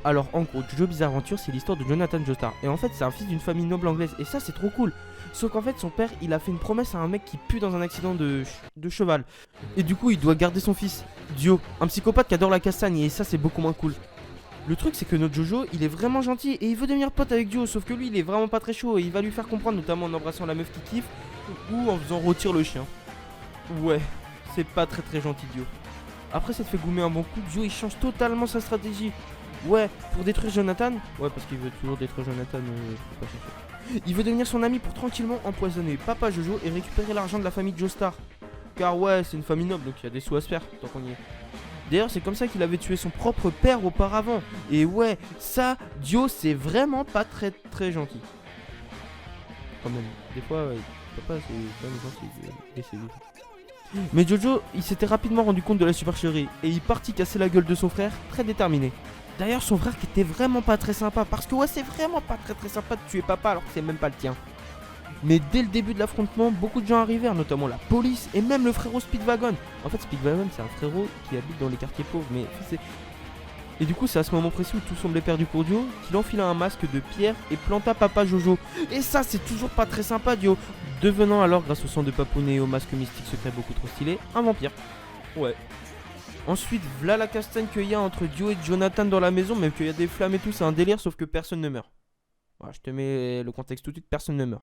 Alors en gros, Jojo Bizarre Adventure, c'est l'histoire de Jonathan Joestar. Et en fait, c'est un fils d'une famille noble anglaise. Et ça, c'est trop cool. Sauf qu'en fait, son père, il a fait une promesse à un mec qui pue dans un accident de cheval. Et du coup, il doit garder son fils, Dio, un psychopathe qui adore la castagne. Et ça, c'est beaucoup moins cool. Le truc, c'est que notre Jojo, il est vraiment gentil et il veut devenir pote avec Dio. Sauf que lui, il est vraiment pas très chaud. Et il va lui faire comprendre, notamment en embrassant la meuf qui kiffe ou en faisant rôtir le chien. Ouais, c'est pas très très gentil, Dio. Après, ça te fait goumer un bon coup. Dio, il change totalement sa stratégie. Ouais, pour détruire Jonathan. Ouais, parce qu'il veut toujours détruire Jonathan. Je peux pas chercher. Il veut devenir son ami pour tranquillement empoisonner Papa Jojo et récupérer l'argent de la famille Joestar. Car ouais, c'est une famille noble, donc il y a des sous à se faire, tant qu'on y est. D'ailleurs, c'est comme ça qu'il avait tué son propre père auparavant. Et ouais, ça, Dio, c'est vraiment pas très très gentil. Quand même, des fois, papa, c'est quand même gentil. Mais Jojo, il s'était rapidement rendu compte de la supercherie et il partit casser la gueule de son frère, très déterminé. D'ailleurs, son frère qui était vraiment pas très sympa, parce que ouais, c'est vraiment pas très très sympa de tuer papa alors que c'est même pas le tien. Mais dès le début de l'affrontement, beaucoup de gens arrivèrent, notamment la police et même le frérot Speedwagon. En fait, Speedwagon, c'est un frérot qui habite dans les quartiers pauvres, mais c'est... Et du coup, c'est à ce moment précis où tout semblait perdu pour Dio qu'il enfila un masque de pierre et planta Papa Jojo. Et ça, c'est toujours pas très sympa, Dio. Devenant alors, grâce au sang de papounet et au masque mystique secret beaucoup trop stylé, un vampire. Ouais. Ensuite, v'là la castagne qu'il y a entre Dio et Jonathan dans la maison, même qu'il y a des flammes et tout, c'est un délire, sauf que personne ne meurt. Voilà, je te mets le contexte tout de suite, personne ne meurt.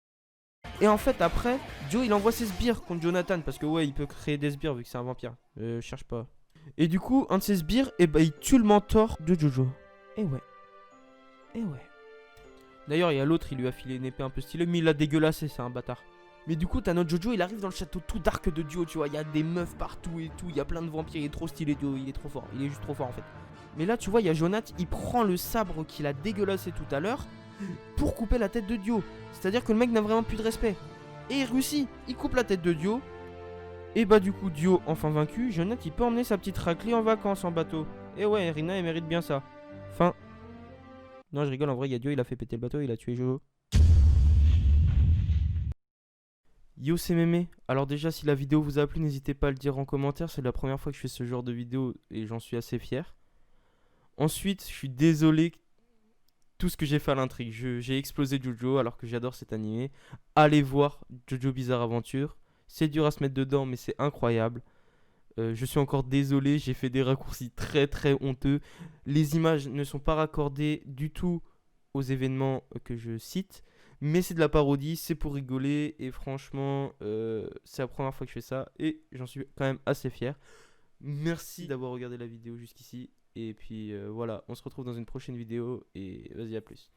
Et en fait, après, Dio il envoie ses sbires contre Jonathan, parce que ouais, il peut créer des sbires vu que c'est un vampire. Cherche pas. Et du coup, un de ses sbires, il tue le mentor de Jojo. Et ouais. Et ouais. D'ailleurs, il y a l'autre, il lui a filé une épée un peu stylée, mais il l'a dégueulassé, c'est un bâtard. Mais du coup, t'as notre Jojo, il arrive dans le château tout dark de Dio, tu vois, il y a des meufs partout et tout, il y a plein de vampires, il est trop stylé Dio, il est trop fort, il est juste trop fort en fait. Mais là, tu vois, il y a Jonathan, il prend le sabre qu'il a dégueulassé tout à l'heure pour couper la tête de Dio. C'est-à-dire que le mec n'a vraiment plus de respect. Et il réussit, il coupe la tête de Dio. Et bah du coup, Dio enfin vaincu, Jonathan il peut emmener sa petite raclée en vacances en bateau. Et ouais, Rina elle mérite bien ça. Fin. Non, je rigole, en vrai, il y a Dio, il a fait péter le bateau, il a tué Jojo. Yo, c'est Mémé. Alors déjà, si la vidéo vous a plu, n'hésitez pas à le dire en commentaire. C'est la première fois que je fais ce genre de vidéo et j'en suis assez fier. Ensuite, je suis désolé tout ce que j'ai fait à l'intrigue. J'ai explosé Jojo alors que j'adore cet animé. Allez voir Jojo Bizarre Adventure. C'est dur à se mettre dedans, mais c'est incroyable. Je suis encore désolé, j'ai fait des raccourcis très très honteux. Les images ne sont pas raccordées du tout aux événements que je cite. Mais c'est de la parodie, c'est pour rigoler. Et franchement, c'est la première fois que je fais ça. Et j'en suis quand même assez fier. Merci d'avoir regardé la vidéo jusqu'ici. Et puis voilà, on se retrouve dans une prochaine vidéo. Et vas-y, à plus.